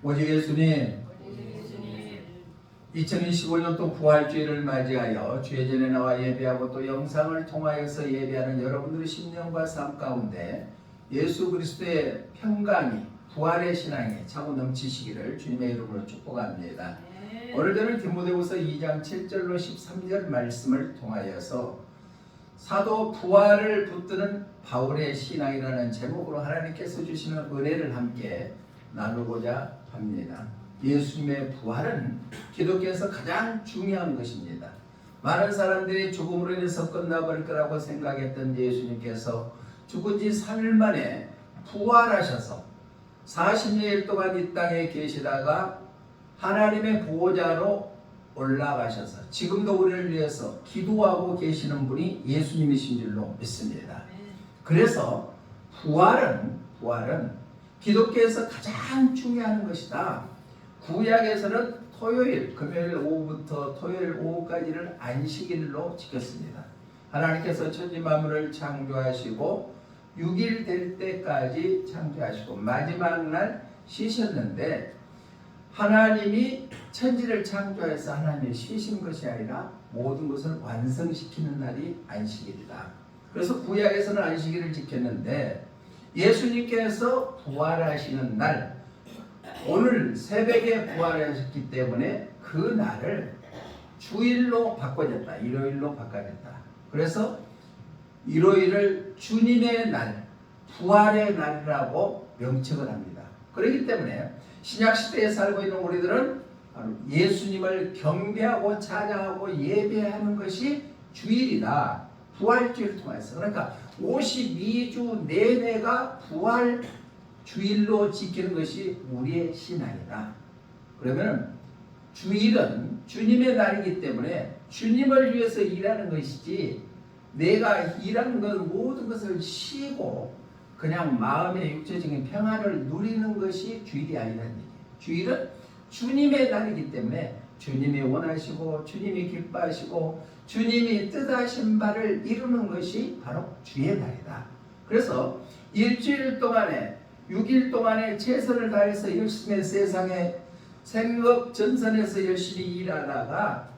오직 예수님 2025년도 부활주의를 맞이하여 주의 전에 나와 예배하고 또 영상을 통하여서 예배하는 여러분들의 심령과 삶 가운데 예수 그리스도의 평강이 부활의 신앙에 차고 넘치시기를 주님의 이름으로 축복합니다. 오늘은 디모데후서 2장 7절로 13절 말씀을 통하여서 사도 부활을 붙드는 바울의 신앙이라는 제목으로 하나님께서 주시는 은혜를 함께 나누고자 합니다. 예수님의 부활은 기독교에서 가장 중요한 것입니다. 많은 사람들이 죽음으로 인해서 끝나버릴 거라고 생각했던 예수님께서 죽은 지 3일 만에 부활하셔서 40일 동안 이 땅에 계시다가 하나님의 보호자로 올라가셔서 지금도 우리를 위해서 기도하고 계시는 분이 예수님이신 줄로 믿습니다. 그래서 부활은 기독교에서 가장 중요한 것이다. 구약에서는 토요일, 금요일 오후부터 토요일 오후까지를 안식일로 지켰습니다. 하나님께서 천지 만물을 창조하시고 6일 될 때까지 창조하시고 마지막 날 쉬셨는데 하나님이 천지를 창조해서 하나님이 쉬신 것이 아니라 모든 것을 완성시키는 날이 안식일이다. 그래서 구약에서는 안식일을 지켰는데 예수님께서 부활하시는 날 오늘 새벽에 부활하셨기 때문에 그 날을 주일로 바꿔졌다. 일요일로 바꿔졌다. 그래서 일요일을 주님의 날, 부활의 날이라고 명칭을 합니다. 그렇기 때문에 신약시대에 살고 있는 우리들은 예수님을 경배하고 찬양하고 예배하는 것이 주일이다. 부활주의를 통해서. 그러니까 52주 내내가 부활 주일로 지키는 것이 우리의 신앙이다. 그러면 주일은 주님의 날이기 때문에 주님을 위해서 일하는 것이지 내가 일하는 것 모든 것을 쉬고 그냥 마음의 육체적인 평안을 누리는 것이 주일이 아니라는 얘기예요. 주일은 주님의 날이기 때문에 주님이 원하시고 주님이 기뻐하시고 주님이 뜻하신 바를 이루는 것이 바로 주의 날이다. 그래서 일주일 동안에 6일 동안에 최선을 다해서 열심히 세상에 생업 전선에서 열심히 일하다가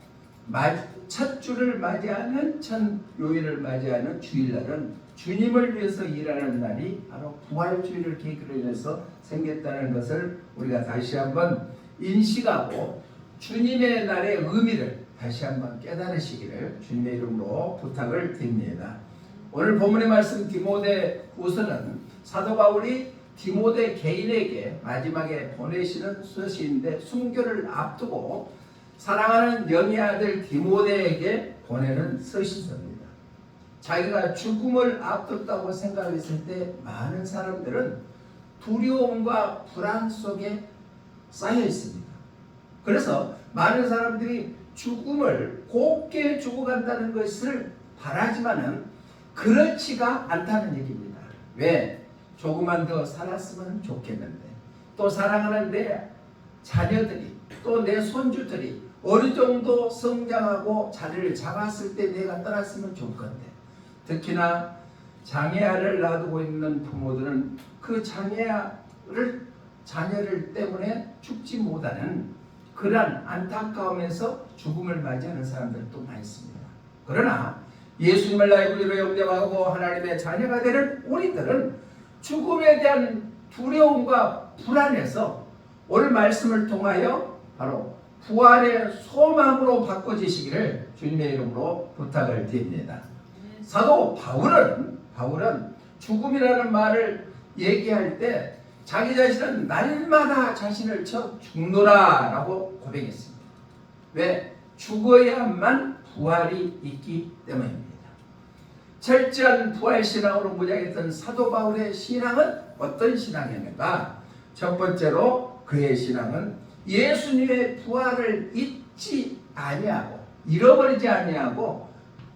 첫 주를 맞이하는 첫 요일을 맞이하는 주일날은 주님을 위해서 일하는 날이 바로 부활주의를 계기로 해서 생겼다는 것을 우리가 다시 한번 인식하고 주님의 날의 의미를 다시 한번 깨달으시기를 주님의 이름으로 부탁을 드립니다. 오늘 본문의 말씀 디모데후서는 사도 바울이 디모데 개인에게 마지막에 보내시는 서신인데 순교를 앞두고 사랑하는 영의 아들 디모데에게 보내는 서신서입니다. 자기가 죽음을 앞뒀다고 생각했을 때 많은 사람들은 두려움과 불안 속에 쌓여 있습니다. 그래서 많은 사람들이 죽음을 곱게 죽어간다는 것을 바라지만은 그렇지가 않다는 얘기입니다. 왜? 조금만 더 살았으면 좋겠는데 또 사랑하는 내 자녀들이 또 내 손주들이 어느 정도 성장하고 자리를 잡았을 때 내가 떠났으면 좋을 건데 특히나 장애아를 놔두고 있는 부모들은 그 자녀를 때문에 죽지 못하는 그러한 안타까움에서 죽음을 맞이하는 사람들도 많이 있습니다. 그러나 예수님을 나의 구주로 영접하고 하나님의 자녀가 되는 우리들은 죽음에 대한 두려움과 불안에서 오늘 말씀을 통하여 바로 부활의 소망으로 바꿔지시기를 주님의 이름으로 부탁을 드립니다. 사도 바울은 죽음이라는 말을 얘기할 때 자기 자신은 날마다 자신을 쳐 죽노라 라고 고백했습니다. 왜? 죽어야만 부활이 있기 때문입니다. 철저한 부활신앙으로 무장했던 사도 바울의 신앙은 어떤 신앙이었는가? 첫 번째로 그의 신앙은 예수님의 부활을 잊지 아니하고 잃어버리지 아니하고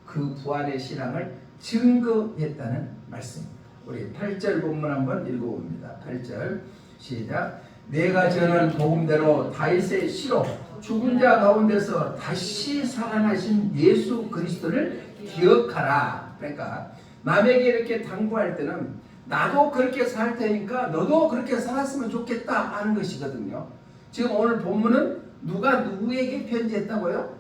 그 부활의 신앙을 증거했다는 말씀입니다. 우리 8절 본문 한번 읽어봅니다. 8절 시작. 내가 전한 복음대로 다윗의 씨로 죽은 자 가운데서 다시 살아나신 예수 그리스도를 기억하라. 그러니까 남에게 이렇게 당부할 때는 나도 그렇게 살 테니까 너도 그렇게 살았으면 좋겠다 하는 것이거든요. 지금 오늘 본문은 누가 누구에게 편지했다고요?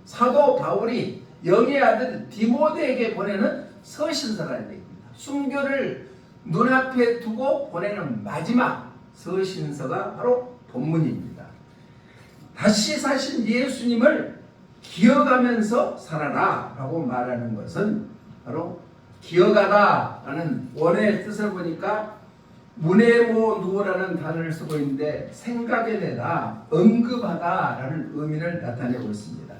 사도 바울이 영의 아들 디모데에게 보내는 서신서라는 얘기입니다. 순교를 눈앞에 두고 보내는 마지막 서신서가 바로 본문입니다. 다시 사신 예수님을 기억하면서 살아라 라고 말하는 것은 바로 기억하다 라는 원어의 뜻을 보니까 문해모 누어라는 단어를 쓰고 있는데 생각에 내다, 언급하다 라는 의미를 나타내고 있습니다.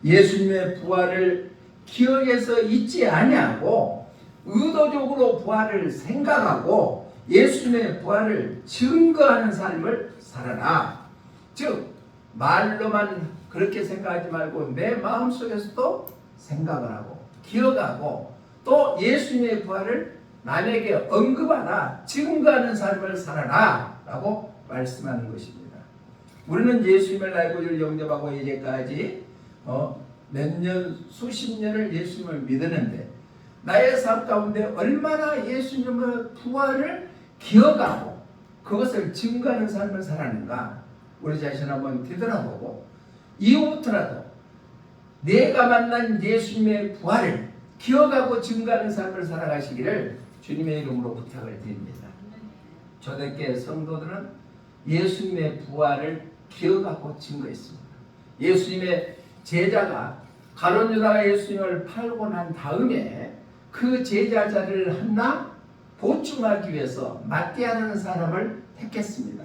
예수님의 부활을 기억해서 잊지 아니하고 의도적으로 부활을 생각하고 예수님의 부활을 증거하는 삶을 살아라. 즉 말로만 그렇게 생각하지 말고 내 마음속에서도 생각을 하고 기억하고 또 예수님의 부활을 남에게 언급하라, 증거하는 삶을 살아라 라고 말씀하는 것입니다. 우리는 예수님을 알고 영접하고 이제까지 몇 년, 수십 년을 예수님을 믿었는데 나의 삶 가운데 얼마나 예수님의 부활을 기억하고 그것을 증거하는 삶을 살았는가 우리 자신 한번 되돌아보고 이후부터라도 내가 만난 예수님의 부활을 기억하고 증거하는 삶을 살아가시기를 주님의 이름으로 부탁을 드립니다. 초대교회 성도들은 예수님의 부활을 기억하고 증거했습니다. 예수님의 제자가 가룟 유다가 예수님을 팔고 난 다음에 그 제자 자리를 하나 보충하기 위해서 마띠아라는 사람을 택했습니다.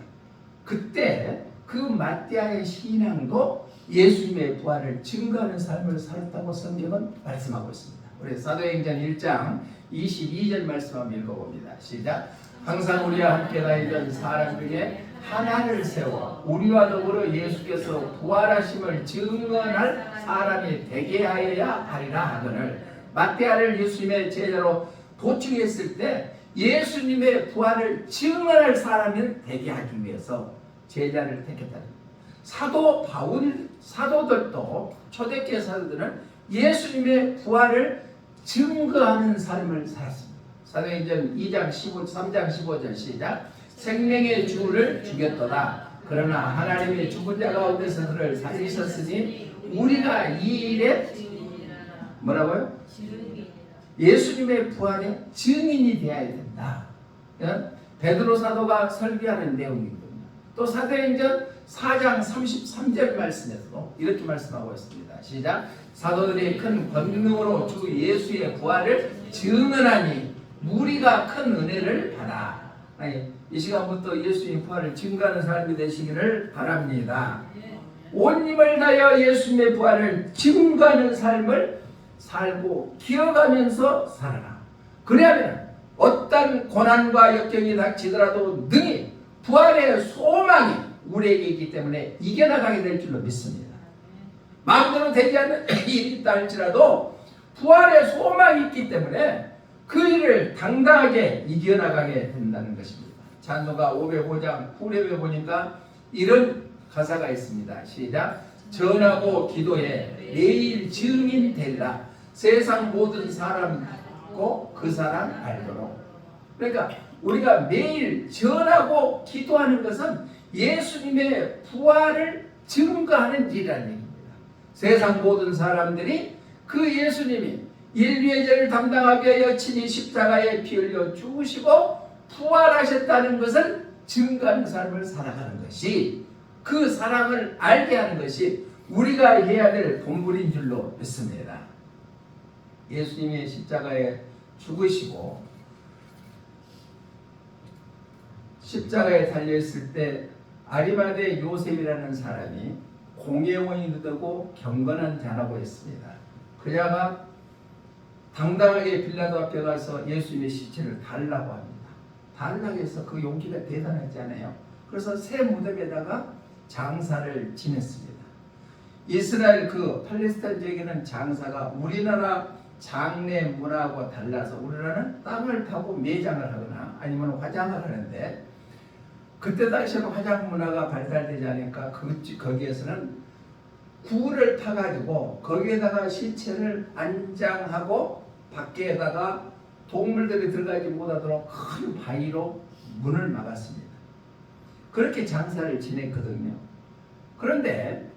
그때 그 마띠아의 신앙도 예수님의 부활을 증거하는 삶을 살았다고 성경은 말씀하고 있습니다. 우리 사도행전 1장 22절 말씀 한번 읽어봅니다. 시작. 항상 우리와 함께 다니던 사람 중에 하나를 세워 우리와 더불어 예수께서 부활하심을 증언할 사람이 되게 하여야 하리라 하거늘 마띠아를 예수님의 제자로 보충했을 때 예수님의 부활을 증언할 사람을 되게 하기 위해서 제자를 택했다. 사도 바울 사도들도 초대교회 사도들은 예수님의 부활을 증거하는 삶을 살았습니다. 사도행전 2장 3장 15절 시작. 생명의 주를 죽였도다. 그러나 하나님의 죽은 자 가운데서 그를 살리셨으니 우리가 이 일에 뭐라고요? 예수님의 부활의 증인이 되어야 된다. 베드로 사도가 설교하는 내용이거든요. 또 사도행전 4장 33절 말씀에서도 이렇게 말씀하고 있습니다. 시작. 사도들이 큰 권능으로 주 예수의 부활을 증언하니 우리가 큰 은혜를 받아. 이 시간부터 예수의 부활을 증거하는 삶이 되시기를 바랍니다. 온 힘을 다하여 예수님의 부활을 증거하는 삶을 살고 기억하면서 살아라. 그래야면 어떤 고난과 역경이 닥치더라도 능히 부활의 소망이 우리에게 있기 때문에 이겨나가게 될 줄로 믿습니다. 마음대로 되지 않는 일이 있다 할지라도 부활의 소망이 있기 때문에 그 일을 당당하게 이겨나가게 된다는 것입니다. 찬송가 505장 후렴에 보니까 이런 가사가 있습니다. 시작. 전하고 기도해 내일 증인 되리라. 세상 모든 사람 듣고 그 사람 알도록. 그러니까 우리가 매일 전하고 기도하는 것은 예수님의 부활을 증거하는 일이라는 얘기입니다. 세상 모든 사람들이 그 예수님이 인류의 죄를 담당하기 위하여 친히 십자가에 피 흘려 죽으시고 부활하셨다는 것을 증거하는 삶을 살아가는 것이 그 사람을 알게 하는 것이 우리가 해야 될 본분인 줄로 믿습니다. 예수님이 십자가에 죽으시고 십자가에 달려있을 때 아리마대 요셉이라는 사람이 공예원이 되고 경건한 자라고 했습니다. 그 자가 당당하게 빌라도 앞에 가서 예수님의 시체를 달라고 합니다. 달라고 해서 그 용기가 대단하지 않아요? 그래서 새 무덤에다가 장사를 지냈습니다. 이스라엘 그 팔레스타인 지역에는 장사가 우리나라 장례 문화하고 달라서 우리나라는 땅을 파고 매장을 하거나 아니면 화장을 하는데 그때 당시에는 화장 문화가 발달되지 않으니까 거기에서는 굴을 파가지고 거기에다가 시체를 안장하고 밖에다가 동물들이 들어가지 못하도록 큰 바위로 문을 막았습니다. 그렇게 장사를 지냈거든요. 그런데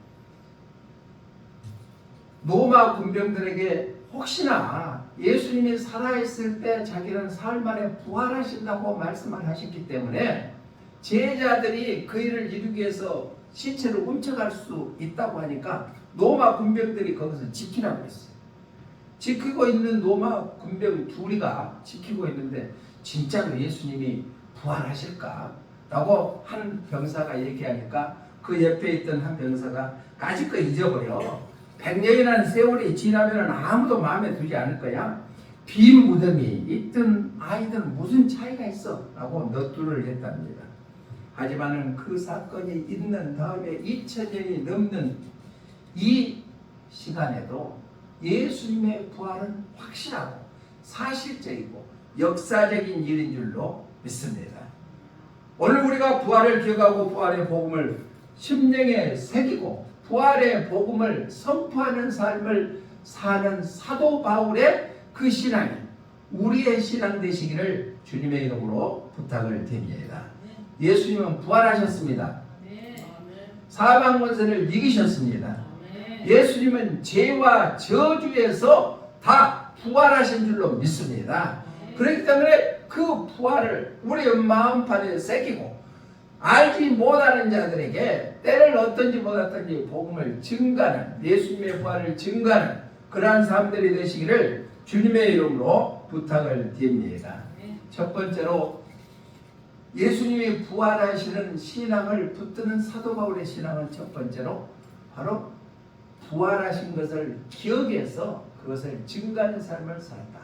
로마 군병들에게 혹시나 예수님이 살아있을 때 자기는 사흘 만에 부활하신다고 말씀을 하셨기 때문에 제자들이 그 일을 이루기 위해서 시체를 훔쳐갈 수 있다고 하니까 로마 군병들이 거기서 지키라고 했어요. 지키고 있는 로마 군병 둘이가 지키고 있는데 진짜로 예수님이 부활하실까? 라고 한 병사가 얘기하니까 그 옆에 있던 한 병사가 까짓 거 잊어버려. 100년이라는 세월이 지나면 아무도 마음에 두지 않을 거야. 빈 무덤이 있든 아니든 무슨 차이가 있어? 라고 너뚜를 했답니다. 하지만 그 사건이 있는 다음에 2000년이 넘는 이 시간에도 예수님의 부활은 확실하고 사실적이고 역사적인 일인 줄로 믿습니다. 오늘 우리가 부활을 기억하고 부활의 복음을 심령에 새기고 부활의 복음을 선포하는 삶을 사는 사도 바울의 그 신앙이 우리의 신앙 되시기를 주님의 이름으로 부탁을 드립니다. 예수님은 부활하셨습니다. 사망 권세를 이기셨습니다. 예수님은 죄와 저주에서 다 부활하신 줄로 믿습니다. 그렇기 때문에 그 부활을 우리의 마음판에 새기고 알지 못하는 자들에게 때를 어떤지 못했던지 복음을 증가하는, 예수님의 부활을 증가하는 그러한 사람들이 되시기를 주님의 이름으로 부탁을 드립니다. 첫 번째로 예수님이 부활하시는 신앙을 붙드는 사도 바울의 신앙은 첫 번째로 바로 부활하신 것을 기억해서 그것을 증가하는 삶을 살았다.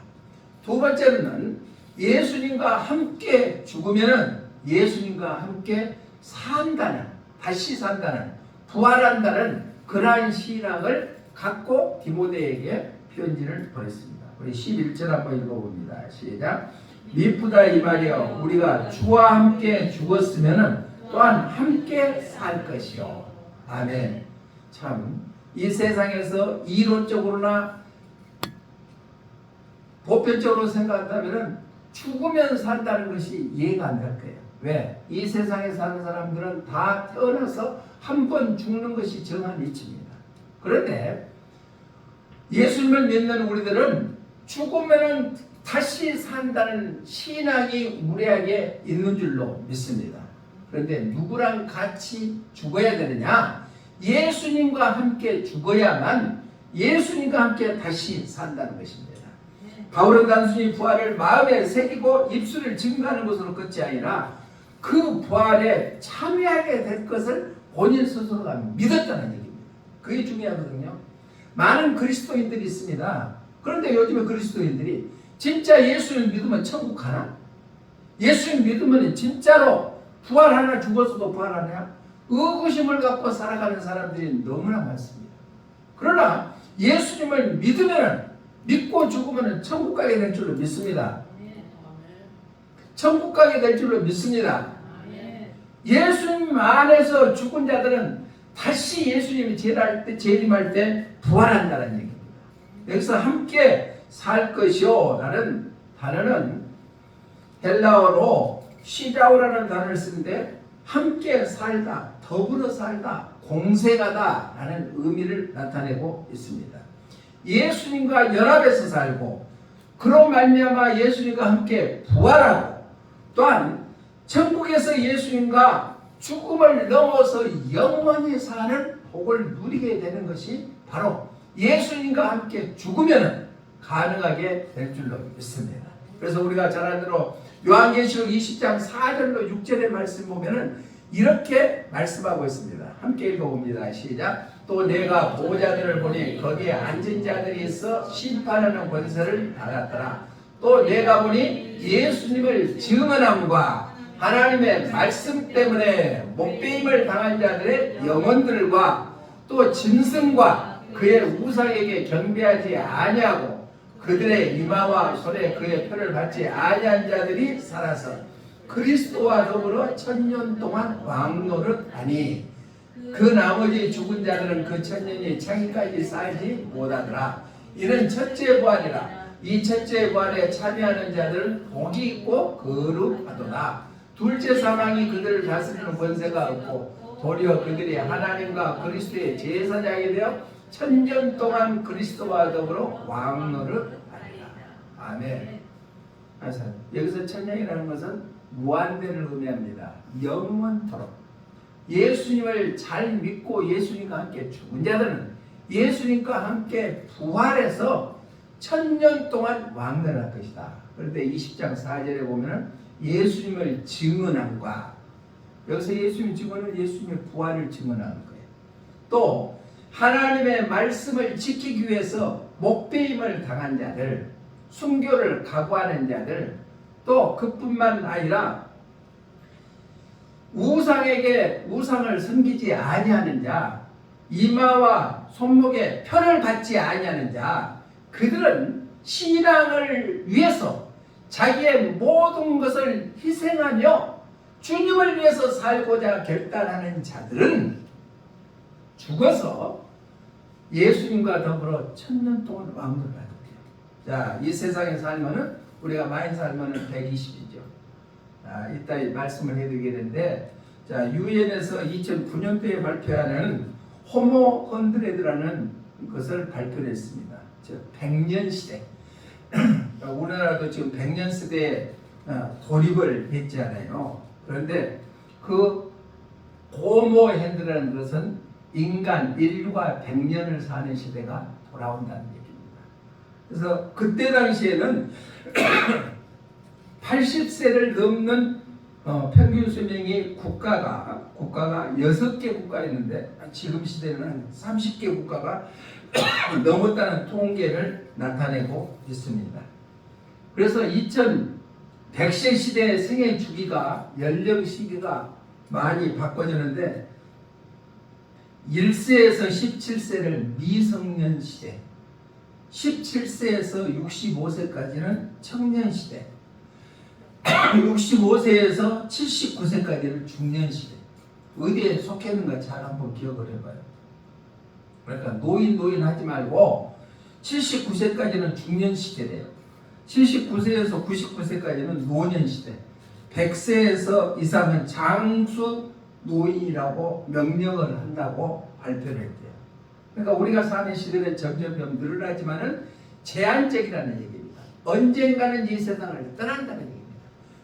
두 번째로는 예수님과 함께 죽으면은 예수님과 함께 산다는, 다시 산다는, 부활한다는 그러한 신앙을 갖고 디모데에게 편지를 보냈습니다. 우리 11절 한번 읽어봅니다. 시작. 미쁘다 이 말이여, 우리가 주와 함께 죽었으면 또한 함께 살 것이요. 아멘. 참 이 세상에서 이론적으로나 보편적으로 생각한다면 죽으면 산다는 것이 이해가 안 될 거예요. 왜? 이 세상에 사는 사람들은 다 태어나서 한 번 죽는 것이 정한 이치입니다. 그런데 예수님을 믿는 우리들은 죽으면 다시 산다는 신앙이 우리에게 있는 줄로 믿습니다. 그런데 누구랑 같이 죽어야 되느냐? 예수님과 함께 죽어야만 예수님과 함께 다시 산다는 것입니다. 바울은 단순히 부활을 마음에 새기고 입술을 증거하는 것으로 끝이 아니라 그 부활에 참여하게 될 것을 본인 스스로가 믿었다는 얘기입니다. 그게 중요하거든요. 많은 그리스도인들이 있습니다. 그런데 요즘에 그리스도인들이 진짜 예수를 믿으면 천국 가나? 예수를 믿으면 진짜로 부활하나, 죽어서도 부활하냐? 의구심을 갖고 살아가는 사람들이 너무나 많습니다. 그러나 예수님을 믿으면, 믿고 죽으면 천국 가게 될 줄로 믿습니다. 천국 가게 될 줄로 믿습니다. 예수님 안에서 죽은 자들은 다시 예수님이 재림할 때 부활한다는 얘기입니다. 여기서 함께 살 것이요 라는 단어는 헬라어로 시자오라는 단어를 쓰는데 함께 살다, 더불어 살다, 공생하다 라는 의미를 나타내고 있습니다. 예수님과 연합해서 살고 그로 말미암아 예수님과 함께 부활하고 또한 천국에서 예수님과 죽음을 넘어서 영원히 사는 복을 누리게 되는 것이 바로 예수님과 함께 죽으면 가능하게 될 줄로 믿습니다. 그래서 우리가 잘 아는 대로 요한계시록 20장 4절로 6절의 말씀 보면은 이렇게 말씀하고 있습니다. 함께 읽어봅니다. 시작. 또 내가 보호자들을 보니 거기에 앉은 자들이 있어 심판하는 권세를 받았더라. 또 내가 보니 예수님을 증언함과 하나님의 말씀 때문에 목배임을 당한 자들의 영혼들과 또 짐승과 그의 우상에게 경배하지 아니하고 그들의 이마와 손에 그의 표를 받지 아니한 자들이 살아서 그리스도와 더불어 1000년 동안 왕노릇하니 그 나머지 죽은 자들은 그 1000년이 차기까지 쌓이지 못하더라. 이는 첫째 부활이라. 이 첫째 부활에 참여하는 자들은 복이 있고 거룩하도다. 둘째 사망이 그들을 다스리는 권세가 없고 도리어 그들이 하나님과 그리스도의 제사장이 되어 천년 동안 그리스도와 더불어 왕노를 하리라. 아멘. 여기서 천년이라는 것은 무한대를 의미합니다. 영원토록. 예수님을 잘 믿고 예수님과 함께 죽은 자들은 예수님과 함께 부활해서 천년 동안 왕노할 것이다. 그런데 20장 4절에 보면 예수님을 증언함과, 여기서 예수님 증언은 예수님의 부활을 증언하는 거예요. 또 하나님의 말씀을 지키기 위해서 목배임을 당한 자들, 순교를 각오하는 자들, 또 그뿐만 아니라 우상을 섬기지 아니하는 자, 이마와 손목에 편을 받지 아니하는 자, 그들은 신앙을 위해서 자기의 모든 것을 희생하며 주님을 위해서 살고자 결단하는 자들은 죽어서 예수님과 더불어 천년 동안 왕노를 하게 돼요. 자, 이 세상에 살면은 우리가 많이 살면은 120이죠. 이따 말씀을 해드리게 되는데, 자, 유엔에서 2009년도에 발표하는 호모 헌드레드라는 것을 발표했습니다. 즉 100년 시대. 우리나라도 지금 100년 시대에 돌입을 했잖아요. 그런데 그 호모 헌드라는 것은 인류가 100년을 사는 시대가 돌아온다는 얘기입니다. 그래서 그때 당시에는 80세를 넘는 평균 수명이 국가가 6개 국가였는데 지금 시대는 30개 국가가 넘었다는 통계를 나타내고 있습니다. 그래서 2100세 시대의 생애 주기가, 연령 시기가 많이 바꿔졌는데 1세에서 17세를 미성년 시대, 17세에서 65세까지는 청년 시대, 65세에서 79세까지는 중년 시대. 어디에 속해 있는가 잘 한번 기억을 해봐요. 그러니까 노인 하지 말고 79세까지는 중년 시대래요. 79세에서 99세까지는 노년 시대, 100세에서 이상은 장수 노인이라고 명령을 한다고 발표를 했대요. 그러니까 우리가 사는 시대는 점점 늘어나지만은 제한적이라는 얘기입니다. 언젠가는 이 세상을 떠난다는 얘기입니다.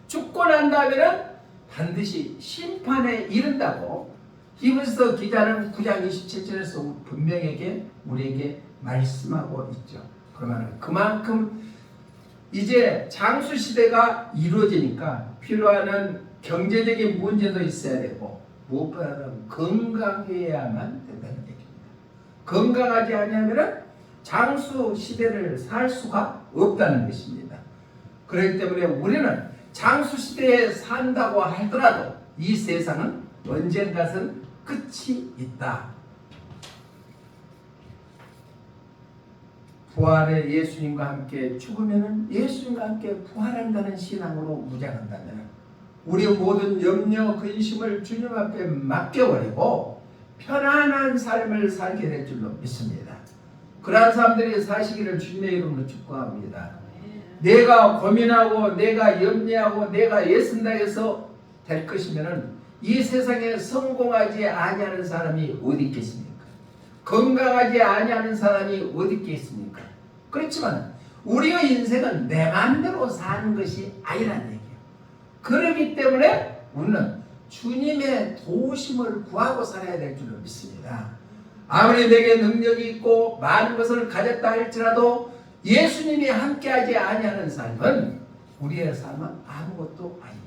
죽고 난 다음에는 반드시 심판에 이른다고 히브리서 기자는 9장 27절에서 분명하게 우리에게 말씀하고 있죠. 그러면 그만큼 이제 장수 시대가 이루어지니까 필요한 경제적인 문제도 있어야 되고 무엇보다도 건강해야만 된다는 얘기입니다. 건강하지 않으면 장수 시대를 살 수가 없다는 것입니다. 그렇기 때문에 우리는 장수 시대에 산다고 하더라도 이 세상은 언젠가는 끝이 있다. 부활의 예수님과 함께 죽으면 예수님과 함께 부활한다는 신앙으로 무장한다면 우리 모든 염려, 근심을 주님 앞에 맡겨버리고 편안한 삶을 살게 될 줄로 믿습니다. 그러한 사람들이 사시기를 주님의 이름으로 축복합니다. 내가 고민하고 내가 염려하고 내가 애쓴다 해서 될 것이면 이 세상에 성공하지 아니하는 사람이 어디 있겠습니까? 건강하지 아니하는 사람이 어디 있겠습니까? 그렇지만 우리의 인생은 내 마음대로 사는 것이 아니라는 얘기예요. 그렇기 때문에 우리는 주님의 도우심을 구하고 살아야 될 줄로 믿습니다. 아무리 내게 능력이 있고 많은 것을 가졌다 할지라도 예수님이 함께하지 아니하는 삶은 우리의 삶은 아무것도 아니다.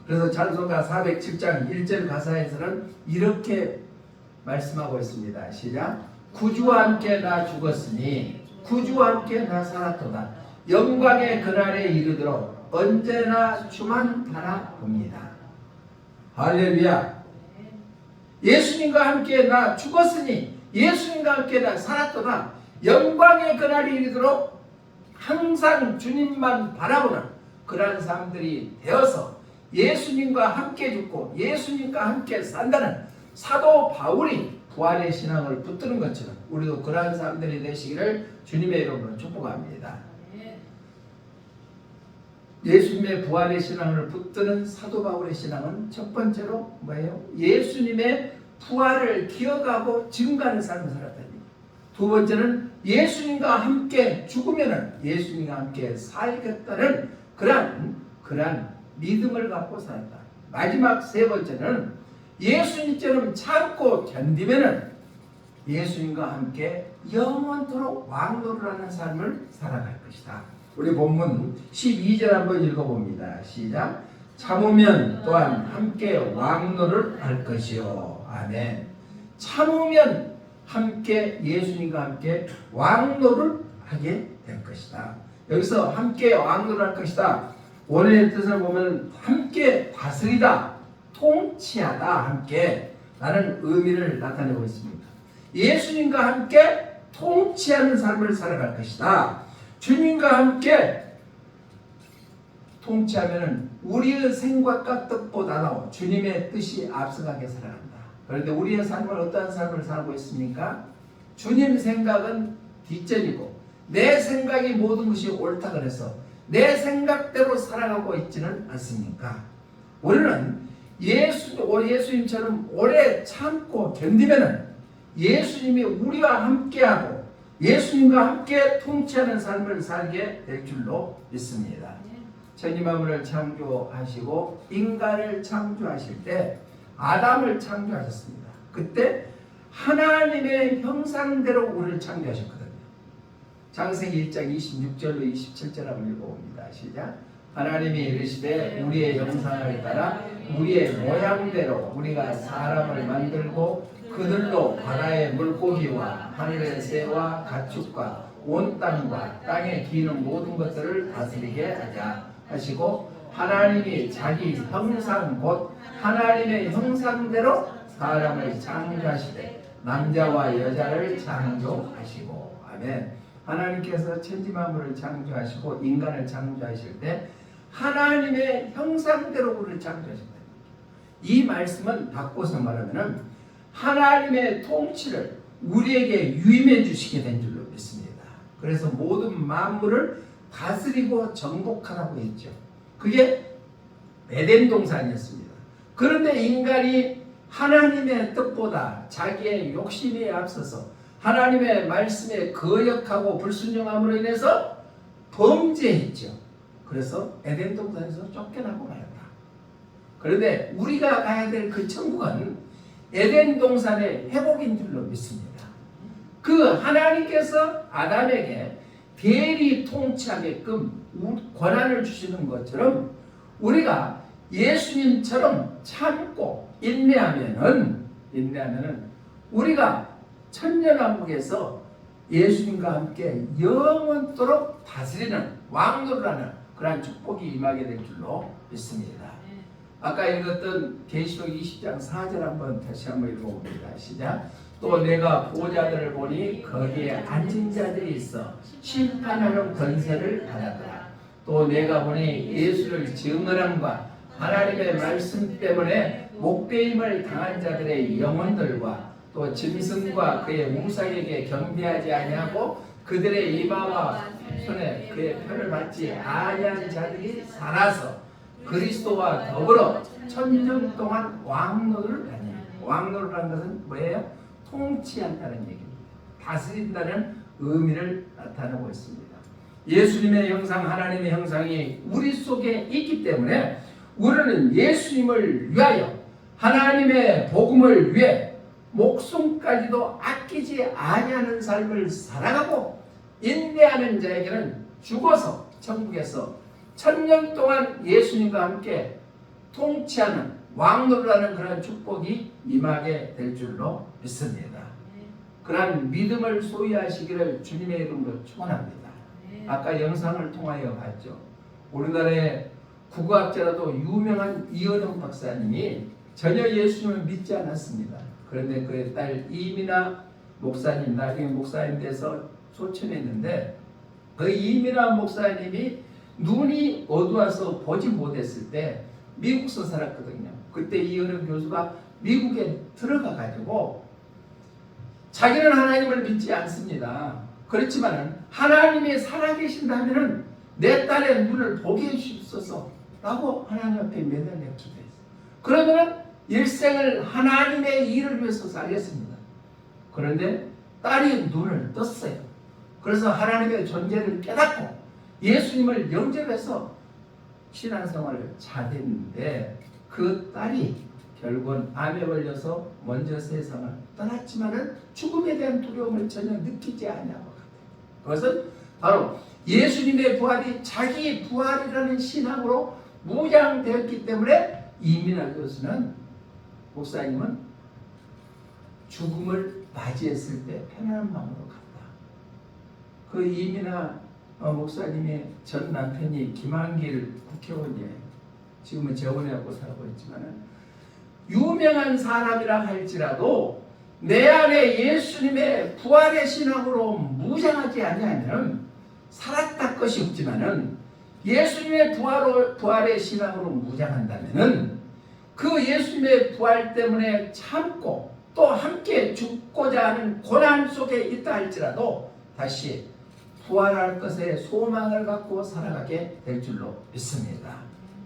그래서 찬송가 407장 1절 가사에서는 이렇게 말씀하고 있습니다. 시작. 구주와 함께 나 죽었으니 구주와 함께 나 살았도다. 영광의 그날에 이르도록 언제나 주만 바라봅니다. 할렐루야. 예수님과 함께 나 죽었으니 예수님과 함께 나 살았도다. 영광의 그날이 이르도록 항상 주님만 바라보는 그러한 사람들이 되어서 예수님과 함께 죽고 예수님과 함께 산다는 사도 바울이 부활의 신앙을 붙드는 것처럼 우리도 그러한 사람들이 되시기를 주님의 이름으로 축복합니다. 예수님의 부활의 신앙을 붙드는 사도 바울의 신앙은 첫 번째로 뭐예요? 예수님의 부활을 기억하고 증거하는 삶을 살았다니. 두 번째는 예수님과 함께 죽으면은 예수님과 함께 살겠다는 그러한 믿음을 갖고 살았다. 마지막 세 번째는 예수님처럼 참고 견디면은 예수님과 함께 영원토록 왕노를 하는 삶을 살아갈 것이다. 우리 본문 12절 한번 읽어봅니다. 시작. 참으면 또한 함께 왕노를 할 것이요. 아멘. 참으면 함께 예수님과 함께 왕노를 하게 될 것이다. 여기서 함께 왕노를 할 것이다. 원어의 뜻을 보면 함께 다스리다, 통치하다, 함께 라는 의미를 나타내고 있습니다. 예수님과 함께 통치하는 삶을 살아갈 것이다. 주님과 함께 통치하면 우리의 생각과 뜻보다도 주님의 뜻이 앞서가게 살아간다. 그런데 우리의 삶은 어떠한 삶을 살고 있습니까? 주님 생각은 뒷전이고 내 생각이 모든 것이 옳다 그래서 내 생각대로 살아가고 있지는 않습니까? 우리는 예수님처럼 오래 참고 견디면은 예수님이 우리와 함께하고 예수님과 함께 통치하는 삶을 살게 될 줄로 믿습니다. 천지 만물을 창조하시고 인간을 창조하실 때 아담을 창조하셨습니다. 그때 하나님의 형상대로 우리를 창조하셨거든요. 창세기 1장 26절로 27절 한번 읽어봅니다. 시작. 하나님이 이르시되 우리의 형상을 따라 우리의 모양대로 우리가 사람을 만들고 그들로 바다의 물고기와 하늘의 새와 가축과 온 땅과 땅에 기는 모든 것들을 다스리게 하자 하시고 하나님이 자기 형상 곧 하나님의 형상대로 사람을 창조하시되 남자와 여자를 창조하시고 아멘. 하나님께서 천지 만물을 창조하시고 인간을 창조하실 때 하나님의 형상대로 우리를 창조하셨다. 이 말씀은 바꿔서 말하면 하나님의 통치를 우리에게 유임해 주시게 된 줄로 믿습니다. 그래서 모든 만물을 다스리고 정복하라고 했죠. 그게 에덴 동산이었습니다. 그런데 인간이 하나님의 뜻보다 자기의 욕심에 앞서서 하나님의 말씀에 거역하고 불순종함으로 인해서 범죄했죠. 그래서 에덴 동산에서 쫓겨나고 말았다. 그런데 우리가 가야 될 그 천국은 에덴 동산의 회복인 줄로 믿습니다. 그 하나님께서 아담에게 대리 통치하게끔 권한을 주시는 것처럼 우리가 예수님처럼 참고 인내하면은 우리가 천년왕국에서 예수님과 함께 영원토록 다스리는 왕노를 하는 그러한 축복이 임하게 될 줄로 믿습니다. 아까 읽었던 계시록 20장 4절 한번 다시 한번 읽어봅니다. 시작. 또 내가 보좌들을 보니 거기에 앉은 자들이 있어 심판하는 권세를 받았더라. 또 내가 보니 예수를 증언함과 하나님의 말씀 때문에 목배임을 당한 자들의 영혼들과 또 짐승과 그의 우상에게 경배하지 아니하고 그들의 이마와 손에 그의 표를 받지 아니한 자들이 살아서 그리스도와 더불어 천년 동안 왕노를 하니 왕노를 하는 것은 뭐예요? 통치한다는 얘기입니다. 다스린다는 의미를 나타내고 있습니다. 예수님의 형상, 하나님의 형상이 우리 속에 있기 때문에 우리는 예수님을 위하여 하나님의 복음을 위해 목숨까지도 아끼지 아니하는 삶을 살아가고 인내하는 자에게는 죽어서 천국에서 천년 동안 예수님과 함께 통치하는 왕노를 하는 그런 축복이 임하게 될 줄로 믿습니다. 그런 믿음을 소유하시기를 주님의 이름으로 축원합니다. 아까 영상을 통하여 봤죠. 우리나라의 국어학자라도 유명한 이은영 박사님이 전혀 예수님을 믿지 않았습니다. 그런데 그의 딸 이민아 목사님, 나중에 목사님 돼서 소천했는데 그 이민아 목사님이 눈이 어두워서 보지 못했을 때 미국서 살았거든요. 그때 이은영 교수가 미국에 들어가 가지고 자기는 하나님을 믿지 않습니다. 그렇지만 하나님이 살아계신다면 내 딸의 눈을 보게 해주옵소서 라고 하나님 앞에 매달려 기도했어요. 그러면 일생을 하나님의 일을 위해서 살겠습니다. 그런데 딸이 눈을 떴어요. 그래서 하나님의 존재를 깨닫고 예수님을 영접해서 신앙생활을 잘 했는데 그 딸이 결국은 암에 걸려서 먼저 세상을 떠났지만은 죽음에 대한 두려움을 전혀 느끼지 않냐고. 그것은 바로 예수님의 부활이 자기 부활이라는 신앙으로 무장되었기 때문에 이민아 교수는 목사님은 죽음을 맞이했을 때 편안한 마음으로 갔다. 그 이민아 목사님의 전 남편이 김한길 국회의원이에요. 지금은 재혼해갖고 살고 있지만은 유명한 사람이라 할지라도 내 안에 예수님의 부활의 신앙으로 무장하지 아니하면 살았다 것이 없지만은 예수님의 부활의 신앙으로 무장한다면은 그 예수님의 부활 때문에 참고 또 함께 죽고자 하는 고난 속에 있다 할지라도 다시 부활할 것에 소망을 갖고 살아가게 될 줄로 믿습니다.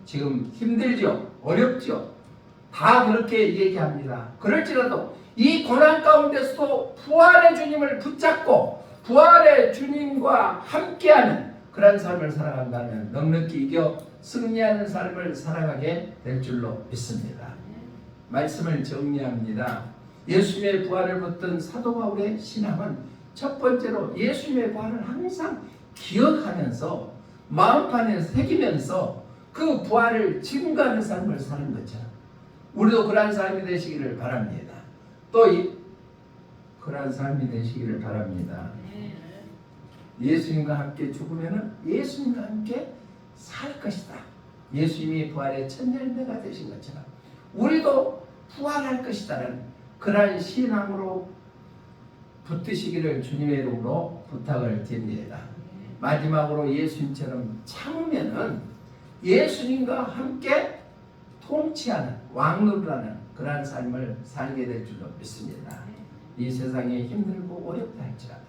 지금 힘들죠? 어렵죠? 다 그렇게 얘기합니다. 그럴지라도 이 고난 가운데서도 부활의 주님을 붙잡고 부활의 주님과 함께하는 그런 삶을 살아간다면 넉넉히 이겨 승리하는 삶을 살아가게 될 줄로 믿습니다. 말씀을 정리합니다. 예수님의 부활을 붙든 사도 바울의 신앙은 첫 번째로 예수님의 부활을 항상 기억하면서 마음판에 새기면서 그 부활을 증거하는 삶을 사는 거죠. 우리도 그러한 삶이 되시기를 바랍니다. 또 그러한 삶이 되시기를 바랍니다. 예수님과 함께 죽으면 예수님과 함께 살 것이다. 예수님이 부활의 첫 열매가 되신 것처럼 우리도 부활할 것이다는 그러한 신앙으로 붙드시기를 주님의 이름으로 부탁을 드립니다. 마지막으로 예수님처럼 참으면은 예수님과 함께 통치하는 왕노릇하는 그러한 삶을 살게 될 줄로 믿습니다. 이 세상이 힘들고 어렵다 할지라도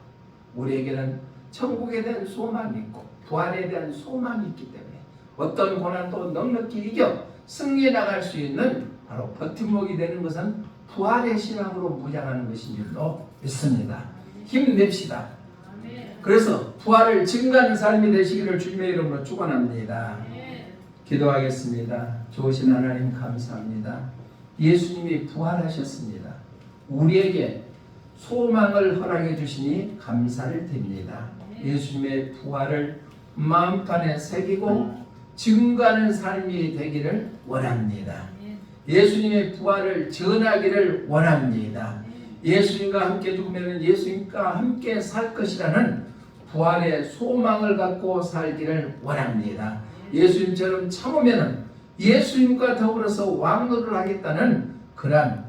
우리에게는 천국에 대한 소망이 있고 부활에 대한 소망이 있기 때문에 어떤 고난도 넉넉히 이겨 승리해 나갈 수 있는 바로 버팀목이 되는 것은 부활의 신앙으로 무장하는 것인 줄로 믿습니다. 힘냅시다. 그래서 부활을 증거하는 삶이 되시기를 주님의 이름으로 축원합니다. 기도하겠습니다. 좋으신 하나님 감사합니다. 예수님이 부활하셨습니다. 우리에게 소망을 허락해 주시니 감사를 드립니다. 예수님의 부활을 마음판에 새기고 증거하는 삶이 되기를 원합니다. 예수님의 부활을 전하기를 원합니다. 예수님과 함께 죽으면 예수님과 함께 살 것이라는 부활의 소망을 갖고 살기를 원합니다. 예수님처럼 참으면 예수님과 더불어서 왕노를 하겠다는 그런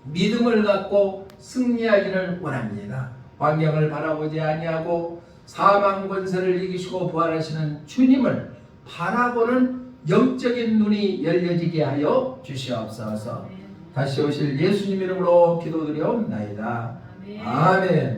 믿음을 갖고 승리하기를 원합니다. 환경을 바라보지 아니하고 사망 권세를 이기시고 부활하시는 주님을 바라보는 영적인 눈이 열려지게 하여 주시옵소서. 다시 오실 예수님 이름으로 기도드려옵나이다. 아멘.